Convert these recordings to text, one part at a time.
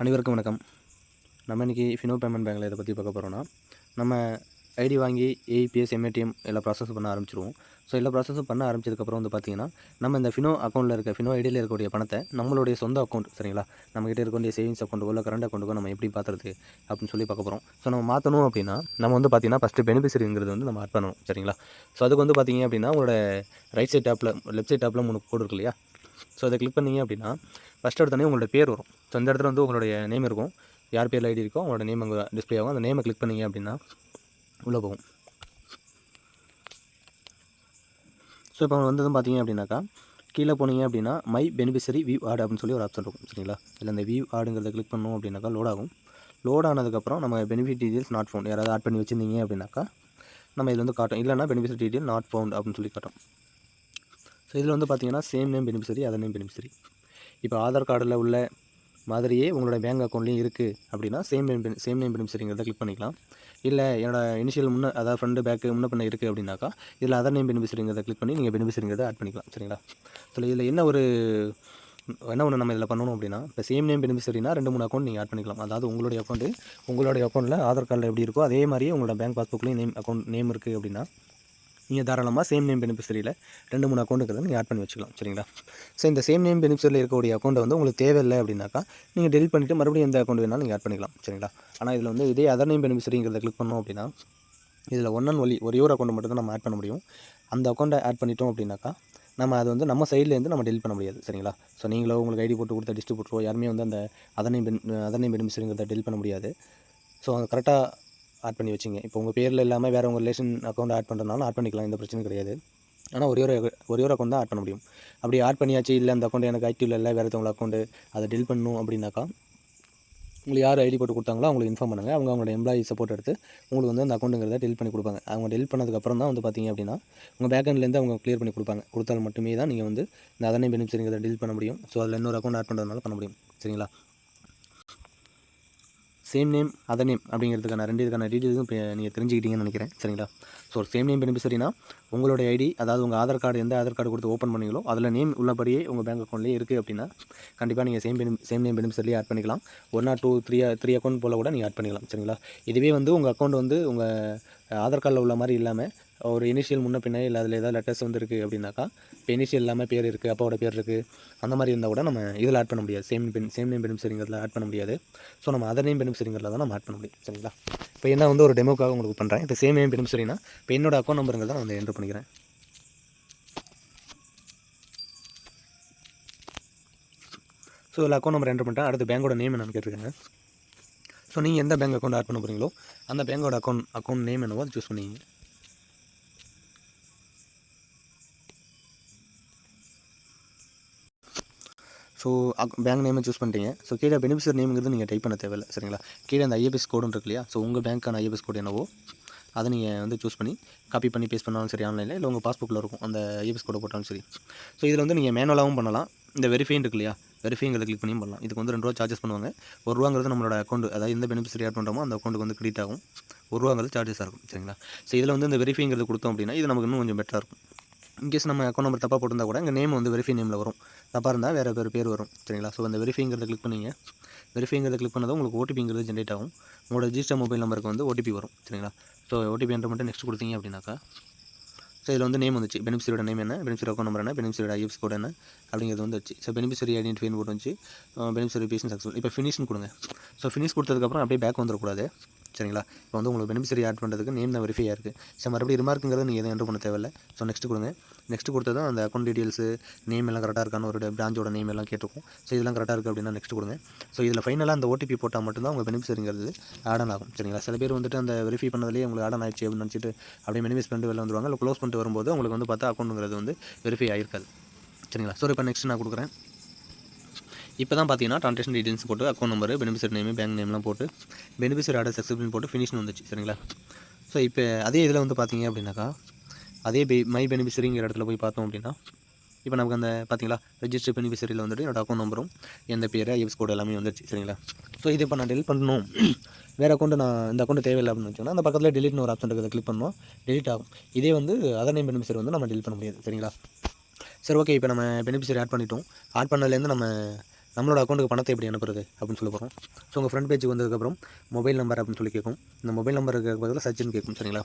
அனைவருக்கும் வணக்கம். நம்ம இன்றைக்கி ஃபினோ பேமெண்ட் பேங்கில் இதை பற்றி பார்க்க போகிறோன்னா, நம்ம ஐடி வாங்கி ஏஇபிஎஸ், எம்ஏடிஎம் எல்லா ப்ராசஸும் பண்ண ஆரம்பிச்சிருவோம். ஸோ எல்லா ப்ராசஸும் பண்ண ஆரம்பிச்சதுக்கப்புறம் வந்து பார்த்திங்கன்னா, நம்ம இந்த ஃபினோ அக்கௌண்ட்டில் இருக்க ஃபினோ ஐடியில் இருக்கக்கூடிய பணத்தை நம்மளுடைய சொந்த அக்கௌண்ட் சரிங்களா, நம்மகிட்ட இருக்கக்கூடிய சேவிங்ஸ் அக்கௌண்ட்டுக்கோ இல்லை கரண்ட் அக்கௌண்ட்டுக்கோ நம்ம எப்படி பார்த்துறது அப்படின்னு சொல்லி பார்க்க போகிறோம். ஸோ நம்ம மாற்றணும் அப்படின்னா நம்ம வந்து பார்த்திங்கன்னா ஃபஸ்ட்டு பெனிஃபிஷரிங்கிறது வந்து நம்ம ஆட் பண்ணணும் சரிங்களா. ஸோ அதுக்கு வந்து பார்த்திங்க அப்படின்னா உங்களோட ரைட் சைட் டேப்பில் லெஃப்ட் சைட் டேப்பில் 3 கோடு இருக்கு இல்லையா. ஸோ அதை கிளிக் பண்ணிங்க அப்படின்னா ஃபஸ்ட் எடுத்தோடனே உங்களோட பேர் வரும். ஸோ இந்த இடத்துல வந்து உங்களுடைய நேம் இருக்கும். யார் பேரில் ஐடி இருக்கோ அவங்களோட நேம் அங்கே டிஸ்பிளே ஆகும். அந்த நேமை கிளிக் பண்ணிங்க அப்படின்னா உள்ளே போகும். ஸோ இப்போ வந்ததும் பார்த்தீங்க அப்படின்னாக்கா கீழே போனீங்க அப்படின்னா மை பெனிஃபிஷரி வியூ ஆட் அப்படின்னு சொல்லி ஒரு ஆப்ஷன் இருக்கும் சரிங்களா. இதில் அந்த வியூ ஆடுங்கிறத கிளிக் பண்ணோம் அப்படின்னாக்கா லோட் ஆகும். லோட் ஆனதுக்கப்புறம் நம்ம பெனிஃபிட் டீட்டெயில்ஸ் நாட் ஃபவுண்ட் யாராவது ஆட் பண்ணி வச்சுருந்தீங்க அப்படின்னாக்கா நம்ம இதில் வந்து காட்டும். இல்லைனா பெனிஃபிஷரி டீட்டெயில் நாட் ஃபவுண்ட் அப்படின்னு சொல்லி காட்டும். ஸோ இதில் வந்து பார்த்தீங்கன்னா same name beneficiary other name beneficiary. இப்போ ஆதார் கார்டில் உள்ள மாதிரியே உங்களோட பேங்க் அக்கௌண்ட்லேயும் இருக்குது அப்படின்னா சேம் நேம் பெனிஃபிஷரிங்கிறத கிளிக் பண்ணிக்கலாம். இல்லை என்னோடய இனிஷியல் அதாவது ஃப்ரெண்டு பேக்கு முன்ன பண்ண இருக்குது அப்படின்னாக்கா இதில் அதர் நேம் பெனிஃபிஷரிங்கிறத கிளிக் பண்ணி நீங்கள் பெனிஃபிஷரிங்கிறத ஆட் பண்ணிக்கலாம் சரிங்களா. ஸோ இதில் என்ன ஒன்று நம்ம இதில் பண்ணணும் அப்படின்னா, இப்போ சேம் நேம் பெனிஃபிஷரினா 2-3 அக்கௌண்ட் நீங்கள் ஆட் பண்ணிக்கலாம். அதாவது உங்களுடைய அக்கௌண்ட்டில் ஆதார் கார்டில் எப்படி இருக்கோ அதே மாதிரியே உங்களோட பேங்க் பாஸ்புக்லேயும் நேம் இருக்குது அப்படின்னா நீங்கள் தாராளமாக சேம் நேம் பெனிஃபிஷரியில் 2-3 அக்கௌண்ட்டுக்கு நீங்கள் ஆட் பண்ணி வச்சுக்கலாம் சரிங்களா. ஸோ இந்த சேம் நேம் பெனிஃபிஷரியில் இருக்கக்கூடிய அக்கௌண்ட்டை வந்து உங்களுக்கு தேவையில்லை அப்படின்னாக்கா நீங்கள் டெலிட் பண்ணிவிட்டு மறுபடியும் எந்த அக்கௌண்ட் வேணாலும் நீங்கள் ஆட் பண்ணிக்கலாம் சரிங்களா. ஆனால் இதில் வந்து இதே அதர் நேம் பெனிஃபிஷரிங்கிறத கிளிக் பண்ணோம் அப்படின்னா இதில் ஒரே ஒரு அக்கௌண்ட் மட்டும் தான் நம்ம ஆட் பண்ண முடியும். அந்த அக்கௌண்ட்டை ஆட் பண்ணிட்டோம் அப்படின்னாக்கா நம்ம அது வந்து நம்ம சைட்லேருந்து நம்ம டெலிட் பண்ண முடியாது சரிங்களா. ஸோ நீங்களோ உங்களுக்கு ஐடி போட்டு கொடுத்த டிஸ்ட்ரிபியூட்டரோ யாருமே வந்து அந்த அதர் நேம் பெனிஃபிஷரிங்கிறத டெலிட் பண்ண முடியாது. ஸோ அது கரெக்டாக ஆட் பண்ணி வச்சிங்க. இப்போ உங்கள் பேரில் இல்லாமல் வேறு உங்கள் ரிலேஷன் அக்கௌண்ட் ஆட் பண்ணுறதுனாலும் ஆட் பண்ணிக்கலாம், எந்த பிரச்சனையும் கிடையாது. ஆனால் ஒரே ஒரு அக்கௌண்ட் தான் ஆட் பண்ண முடியும். அப்படி ஆட் பண்ணியாச்சு இல்லை அந்த அக்கௌண்ட் எனக்கு ஆக்டிவில் இல்லை வேறு ஒருத்தவங்க அக்கௌண்ட்டு அதை டெலிட் பண்ணணும் அப்படின்னாக்கா உங்களுக்கு யார் ஐடி போட்டு கொடுத்தாங்களோ அவங்களுக்கு இன்ஃபார்ம் பண்ணுங்கள். அவங்களோட எம்ப்ளாயி சப்போர்ட் எடுத்து உங்களுக்கு வந்து அந்த அக்கௌண்ட்டுங்கிறத டெலிட் பண்ணி கொடுப்பாங்க. அவங்க டெலிட் பண்ணதுக்கப்புறம் தான் வந்து பார்த்திங்க அப்படின்னா உங்கள் பேக்கெண்ட்லேருந்து அவங்க க்ளியர் பண்ணி கொடுத்தால் மட்டுமே தான் நீங்கள் வந்து இந்த அதர் நேம் பெனிஃபிஷரிங்கிறத டெலிட் பண்ண முடியும். ஸோ அதில் இன்னொரு அக்கௌண்ட் ஆட் பண்ணுறதுனால பண்ண முடியும் சரிங்களா. சேம் நேம் அதர் நேம் அப்படிங்கிறதுக்கான இதுக்கான டீட்டெயில்ஸும் இப்போ நீங்கள் தெரிஞ்சுக்கிட்டீங்கன்னு நினைக்கிறேன் சரிங்களா. ஸோ சேம் நேம் பெனிஃபிஷரினா உங்களுடைய ஐடி அதாவது உங்கள் ஆதார் கார்டு எந்த ஆதார் கார்டு கொடுத்து ஓப்பன் பண்ணிங்களோ அதில் நேம் உள்ளபடியே உங்கள் பேங்க் அக்கௌண்ட்லேயே இருக்குது அப்படின்னா கண்டிப்பாக நீங்கள் சேம் நேம் பெனிஃபிஷரியே ஆட் பண்ணிக்கலாம். 1 or 2 3 அக்கௌண்ட் போல் கூட நீங்கள் ஆட் பண்ணிக்கலாம் சரிங்களா. இதுவே வந்து உங்கள் அக்கௌண்ட் வந்து உங்கள் ஆதார் கார்டில் உள்ள மாதிரி இல்லாமல் ஒரு இனிஷியல் முன்ன பின்னே இல்லை அதில் ஏதாவது லெட்டர்ஸ் வந்து இருக்குது அப்படின்னாக்கா இப்போ இனிஷியல் இல்லாமல் பேர் இருக்குது, அப்பாவோட பேர் இருக்குது, அந்த மாதிரி இருந்தால் கூட நம்ம இதில் ஆட் பண்ண முடியாது. சேம் நேம் பெனிஃபிஷரிங்கிறதுல ஆட் பண்ண முடியாது. ஸோ நம்ம அதர் நேம் பெனிஃபிஷரிங்கிறத தான் நம்ம ஆட் பண்ண முடியும் சரிங்களா. இப்போ என்ன வந்து ஒரு டெமோக்காக உங்களுக்கு பண்ணுறேன். இப்போ சேம் நேம் பெனிஃபிஷரினா இப்போ என்னோட அக்கௌண்ட் நம்பருங்கிறத நான் வந்து என்ட்ரு பண்ணிக்கிறேன். ஸோ இதில் அக்கௌண்ட் நம்பர் என்ட்ரு பண்ணிட்டேன். அடுத்து பேங்கோட நேம் என்னன்னு கேட்டிருக்காங்க. ஸோ நீங்கள் எந்த பேங்க் அக்கௌண்ட் ஆட் பண்ண போகிறீங்களோ அந்த பேங்கோட அக்கௌண்ட் நேம் என்னவோ அதை சூஸ் பண்ணிங்க. ஸோ பேங்க் நேமை சூஸ் பண்ணிட்டீங்க. ஸோ கீழே பெனிஃபிஷரி நேமுங்கிறது நீங்கள் டைப் பண்ண தேவையில்லை சரிங்களா. கீழே அந்த ஐஎஃப்எஸ் கோடுன்னு இருக்கு இல்லையா. ஸோ உங்கள் பேங்க்கான ஐஎஃப்எஸ் கோடு என்னவோ அதை நீங்கள் வந்து சூஸ் பண்ணி காப்பி பண்ணி பேஸ்ட் பண்ணாலும் சரி ஆன்லைனில், இல்லை உங்கள் பாஸ்புக்கில் இருக்கும் அந்த ஐஎஃப்எஸ் கோடை போட்டாலும் சரி. ஸோ இதில் வந்து நீங்கள் மேனுவலாகவும் பண்ணலாம். இந்த வெரிஃபைன் இருக்கு இல்லையா, வெரிஃபைங்கிறத கிளிக் பண்ணியும் பண்ணலாம். இதுக்கு வந்து 2 ரூபா சார்ஜஸ் பண்ணுவாங்க. 1 ரூபாங்கிறது நம்மளோட அக்கௌண்ட் அதாவது எந்த பெனிஃபிஷரி ஆட் பண்ணுறோமோ அந்த அக்கௌண்ட்டுக்கு வந்து கிரெடிட் ஆகும். 1 ரூபாங்கிறது சார்ஜஸாக இருக்கும் சரிங்களா. ஸோ இதில் வந்து இந்த வெரிஃபைங்கிறது கொடுத்தோம் அப்படின்னா இது நமக்கு இன்னும் கொஞ்சம் பெட்டராக இருக்கும். இன்கேஸ் நம்ம அக்கௌண்ட் நம்பர் தப்பாக போட்டிருந்தா கூட எங்கள் நேம் வந்து வெரிஃபை நேமில் வரும், தப்பாக இருந்தால் வேறு பேர் வரும் சரிங்களா. ஸோ அந்த வெரிஃபைங்கிறத கிளிக் பண்ணிங்க. வெரிஃபைங்கிறத கிளிக் பண்ணதும் உங்களுக்கு ஓடிபிங்கிறது ஜென்ரேட் ஆகும். உங்களோட ரிஜிஸ்டர் மொபைல் நம்பருக்கு வந்து ஓடிபி வரும் சரிங்களா. ஸோ ஓடிபி என்ட்ரு மட்டும் நெக்ஸ்ட் கொடுத்தீங்க அப்படின்னாக்கா ஸோ இதில் வந்து நேம் வந்துச்சு. பெனிஃபிஷரியோட நேம் என்ன, பெனிஃபிஷரி அக்கௌண்ட் நம்பர் என்ன, பெனிஃபிஷரியோட ஐஎஃப்எஸ் கோட் என்ன அப்படிங்கிறது வந்து வச்சு. ஸோ பெனிஃபிஷரி ஐடென்டிஃபைன்னு போட்டு வச்சு பெனிஃபிஷரி பேசிங் சக்ஸஸ்ஃபுல். இப்போ ஃபினிஷ்னு கொடுங்க. ஸோ ஃபினிஷ் கொடுத்ததுக்கப்புறம் அப்படியே பேக் வந்துடக்கூடாது சரிங்களா. இப்போ வந்து உங்களுக்கு பெனிஃபிஷரி ஆட் பண்ணுறதுக்கு நேம் தான் வெரிஃபை இருக்குது. ஸோ மறுபடியும் ரிமார்க்குங்கிறது நீங்கள் எதுவும் என்ட்ரு பண்ண தேவையில்லை. ஸோ நெக்ஸ்ட் கொடுங்க. நெக்ஸ்ட் கொடுத்ததும் அந்த அக்கௌண்ட் டீட்டெயில்ஸு நேம் எல்லாம் கரெக்டாக இருக்கான்னு ஒரு பிரான்ச்சோட நேம் எல்லாம் கேட்டிருக்கும். ஸோ இதெல்லாம் கரெக்டாக இருக்குது அப்படின்னா நெக்ஸ்ட் கொடுங்க. ஸோ இதில் ஃபைனலாக அந்த ஓடிபி போட்டால் மட்டும்தான் உங்கள் பெனிஃபிஷரிங்கிறது ஆட் ஆகும் சரிங்களா. சில பேர் வந்துட்டு அந்த வெரிஃபை பண்ணதுலேயே உங்களுக்கு ஆட் ஆயிடுச்சு அப்படின்னு நினச்சிட்டு அப்படியே மினிமைஸ் பண்ணிட்டு வெளில வந்துடுவாங்க. இல்லை க்ளோஸ் பண்ணிட்டு வரும்போது உங்களுக்கு வந்து பார்த்தா அக்கௌண்ட்டுங்கிறது வந்து வெரிஃபை ஆகிருக்காது சரிங்களா. ஸோ இப்போ நெக்ஸ்ட் நான் கொடுக்குறேன். இப்போ தான் பார்த்தீங்கன்னா ட்ரான்சாக்ஷன் டீட்டெயில்ஸ் போட்டு account number, beneficiary name, bank நேம்லாம் போட்டு பெனிஃபிஷரி ஆர்டர் சக்ஸஸ்ஃபுல்னு போட்டு ஃபினிஷ்னு வந்துச்சு சரிங்களா. ஸோ இப்போ அதே இதில் வந்து பார்த்தீங்க அப்படின்னாக்கா அதே மை பெனிஃபிஷரிங்கிற இடத்துல போய் பார்த்தோம் அப்படின்னா இப்போ நமக்கு அந்த பார்த்தீங்களா ரெஜிஸ்டர் பெனிஃபிஷரியில் வந்துட்டு என்னோட அக்கௌண்ட் நம்பரும் எந்த பேர் ஐஎஃப்எஸ் கோடு எல்லாமே வந்துருச்சு சரிங்களா. ஸோ இது இப்போ நான் டெலிட் பண்ணணும், வேறு அக்கௌண்ட்டு நான் இந்த அக்கௌண்ட் தேவையில்லை அப்படின்னு வச்சோன்னா அந்த பக்கத்தில் டெலிட்னு ஒரு ஆப்ஷன் இருக்குது, கிளிக் பண்ணோம் டெலிட் ஆகும். இதே வந்து அதர் நேம் பெனிஃபிஷரி வந்து நம்ம டெலிட் பண்ண முடியாது சரிங்களா. சரி ஓகே. இப்போ நம்ம பெனிஃபிஷரி ஆட் பண்ணிட்டோம். ஆட் பண்ணதுலேருந்து நம்ம நம்மளோட அக்கௌண்ட்டுக்கு பணத்தை எப்படி அனுப்புறது அப்படின்னு சொல்ல போகிறோம். ஸோ உங்கள் ஃப்ரண்ட் பேஜுக்கு வந்ததுக்கப்புறம் மொபைல் நம்பர் அப்படின்னு சொல்லி கேட்கும். இந்த மொபைல் நம்பருக்கு பதிலாக சர்ச்னு கேட்கும். சரிங்களா?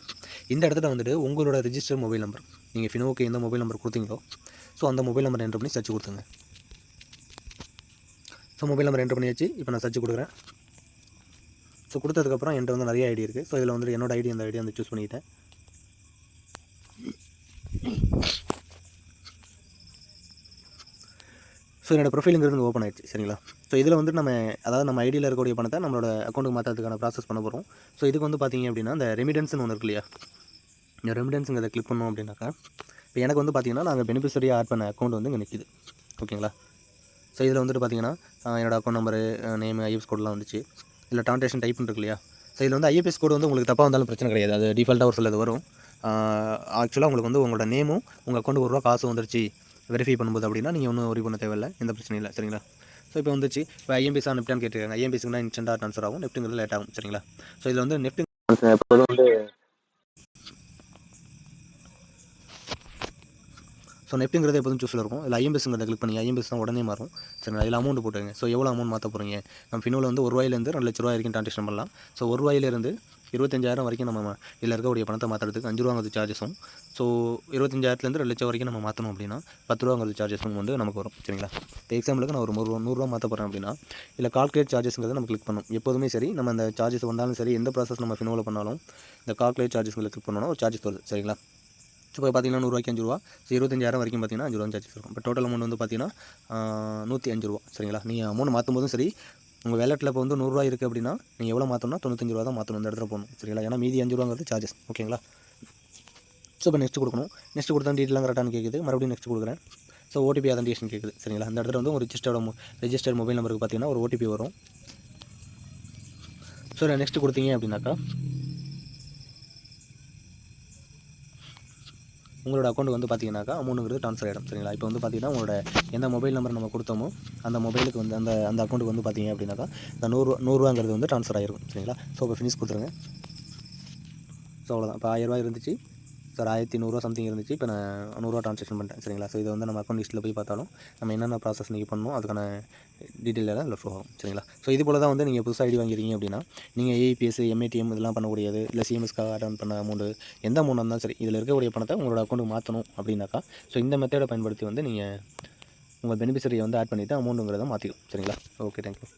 இந்த இடத்துல வந்துட்டு உங்களோட ரிஜிஸ்டர் மொபைல் நம்பர், நீங்கள் ஃபினோவுக்கு எந்த மொபைல் நம்பர் கொடுத்தீங்களோ ஸோ அந்த மொபைல் நம்பர் என்ட்ரு பண்ணி சர்ச் கொடுத்துங்க. ஸோ மொபைல் நம்பர் என்ட்ரு பண்ணியாச்சு. இப்போ நான் சர்ச் கொடுக்குறேன். ஸோ கொடுத்ததுக்கப்புறம் என்கிட்ட வந்து நிறைய ஐடி இருக்குது. ஸோ இதில் வந்துட்டு என்னோட ஐடி அந்த ஐடியை வந்து சூஸ் பண்ணிக்கிட்டேன். ஸோ என்னோடய ப்ரொஃபைலுங்கிறது ஓப்பன் ஆயிடுச்சு. சரிங்களா? ஸோ இதில் வந்துட்டு நம்ம ஐடியில் இருக்கக்கூடிய பணத்தை நம்மளோட அக்கௌண்ட்டுக்கு மாற்றுறதுக்கான ப்ராசஸ் பண்ண போகிறோம். ஸோ இதுக்கு வந்து பார்த்திங்க அப்படின்னா இந்த ரெமிடன்ஸ்னு ஒன்று இருக்கு இல்லையா, இந்த ரெமிடன்ஸுங்கிறத கிளிக் பண்ணோம் அப்படின்னாக்கா இப்போ எனக்கு வந்து பார்த்திங்கன்னா நாங்கள் பெனிஃபிஷரியாக ஆட் பண்ண அக்கௌண்ட் வந்து இங்கே நிற்கிது. ஓகேங்களா? ஸோ இதில் வந்துட்டு பார்த்திங்கன்னா என்னோடய அக்கௌண்ட் நம்பரு, நேம், ஐஎஃப்எஸ் கோடெலாம் வந்துச்சு. இல்லை ட்ரான்சாக்ஷன் டைப்னு இருக்கு இல்லையா. ஸோ இதில் வந்து ஐஎஃப்எஸ் கோடு வந்து உங்களுக்கு தப்பாக வந்தாலும் பிரச்சனை கிடையாது. அது டிஃபால்ட்டாக ஒரு சிலது வரும். ஆக்சுவலாக உங்களுக்கு வந்து உங்களோட நேமும் உங்கள் அக்கௌண்ட்டுக்கு ₹1 காசு வந்துருச்சு வெரிஃபை பண்ணும்போது அப்படின்னா நீங்கள் ஒன்றும் ஒரி பண்ண தேவையில்லை, எந்த பிரச்சனையும் இல்லை. சரிங்களா? ஸோ இப்போ வந்துச்சு. இப்போ ஐஎம்பிஎஸ் நெஃப்டான்னு கேட்டிருக்காங்க. ஐஎம்பிஎஸ்க்குனா இன்ஸ்டன்ட்டாக ட்ரான்ஸ்ஃபர் ஆகும், நெஃப்ட்டுங்கிறது லேட் ஆகும். சரிங்களா? ஸோ இதில் வந்து நெஃப்ட் எப்போதும் வந்து நெஃப்ட்டுங்கிறது எப்போதும் சூஸில் இருக்கும். இல்லை ஐஎம்பிஎஸ்ங்கிறத கிளிக் பண்ணி ஐஎம்பிஎஸ் தான் உடனே மாறும். சரிங்களா? இதில் அமௌண்ட் போட்டுங்க. ஸோ எவ்வளோ அமௌண்ட் மாற்ற போகிறீங்க? நம்ம ஃபினோவில் வந்து ₹1 2 லட்ச ரூபா வரைக்கும் ட்ரான்சாக்ஷன் பண்ணலாம். ஸோ ₹1 25,000 வரைக்கும் நம்ம இதில் இருக்கக்கூடிய பணத்தை மாற்றுறதுக்கு ₹5 சார்ஜஸும், ஸோ 25,000 2 லட்சம் வரைக்கும் நம்ம மாற்றணும் அப்படின்னா ₹10 சார்ஜஸும் வந்து நமக்கு வரும். சரிங்களா? இப்போ எக்ஸாம்பிளுக்கு நான் ஒரு ₹100 மாற்ற போகிறேன் அப்படின்னா இல்லை கால்குலேட் சார்ஜஸ்ங்கிறத நம்ம கிளிக் பண்ணணும். எப்போதுமே சரி நம்ம அந்த சார்ஜஸ் வந்தாலும் சரி எந்த ப்ராசஸ் நம்ம ஃபினோவில் பண்ணாலும் இந்த கால்குலேட் சார்ஜஸ்ங்களை கிளிக் பண்ணோன்னா ஒரு சார்ஜஸ் வருது. சரிங்களா? ஸோ இப்போ பார்த்தீங்கன்னா ₹100க்கு ₹5. ஸோ 25,000 வரைக்கும் பார்த்தீங்கன்னா ₹5 சார்ஜஸ் இருக்கும். இப்போ டோட்டல் அமௌண்ட் வந்து பார்த்தீங்கன்னா ₹105. சரிங்களா? நீங்கள் அமௌண்ட் மாற்றும் போதும் சரி உங்கள் வேலெட்டில் இப்போ வந்து ₹100 இருக்குது அப்படின்னா நீங்கள் எவ்வளோ மாற்றணும்னா ₹95 தான் மாற்றணும், இந்த இடத்துல போகணும். சரிங்களா? ஏன்னா மீதி ₹5ங்கிறது சார்ஜஸ். ஓகேங்களா? ஸோ இப்போ நெக்ஸ்ட் கொடுக்கணும். நெக்ஸ்ட் கொடுத்தா டீட்டெயிலாம் கரெக்டானு கேட்குது. மறுபடியும் நெக்ஸ்ட் கொடுக்குறேன். ஸோ ஓடிபி அதன்டேஷன் கேட்குது. சரிங்களா? அந்த இடத்துல வந்து ஒரு ரிஜிஸ்டர்ட் மொபைல் நம்பருக்கு பார்த்தீங்கன்னா ஒரு ஓடிபி வரும். ஸோ நெக்ஸ்ட் கொடுத்தீங்க அப்படின்னாக்கா உங்களோட அக்கௌண்ட் வந்து பார்த்தீங்கன்னாக்கா அமௌண்ட்டுங்கிறது ட்ரான்ஸ்ஃபர் ஆகிடும். சரிங்களா? இப்போ வந்து பார்த்தீங்கன்னா உங்களோட எந்த மொபைல் நம்பர் நம்ம கொடுத்தோமோ அந்த மொபைலுக்கு வந்து அந்த அக்கௌண்ட்டுக்கு வந்து பார்த்தீங்க அப்படின்னாக்கா இந்த ₹100 வந்து ட்ரான்ஸ்ஃபர் ஆகிருக்கும். சரிங்களா? ஸோ இப்போ ஃபினிஷ் கொடுத்துருங்க. ஸோ அவ்வளோதான். இப்போ ₹1000 இருந்துச்சு. சார் ₹1100 சம்திங் இருந்துச்சு. இப்போ நான் ₹100 ட்ரான்சாக்ஷன் பண்ணிட்டேன். சரிங்களா? ஸோ இதை வந்து நம்ம அக்கௌண்ட் லிஸ்ட்டில் போய் பார்த்தாலும் நம்ம என்னென்ன ப்ராசஸ் நீங்கள் பண்ணணும் அதுக்கான டீட்டெயில் எல்லாம் இதில் ஷோ ஆகும். சரிங்களா? ஸோ இது போல் தான் வந்து நீங்கள் புதுசாக ஐடி வாங்கிருக்கீங்க அப்படின்னா நீங்கள் ஏஇபிஎஸ், எம்ஏடிஎம் இதெல்லாம் பண்ணக்கூடியது, இல்லை சிஎம்எஸ்க்காக அட்டன் பண்ண அமௌண்ட்டு எந்த அமௌண்ட் இருந்தாலும் சரி இதில் இருக்கக்கூடிய பணத்தை உங்களோட அக்கௌண்ட்டுக்கு மாற்றணும் அப்படின்னாக்கா ஸோ இந்த மெத்தடை பயன்படுத்தி வந்து நீங்கள் உங்கள் பெனிஃபிஷரியை வந்து ஆட் பண்ணிவிட்டு அமௌண்ட்டுங்கிறத மாற்றிடும். சரிங்களா? Okay, thank you.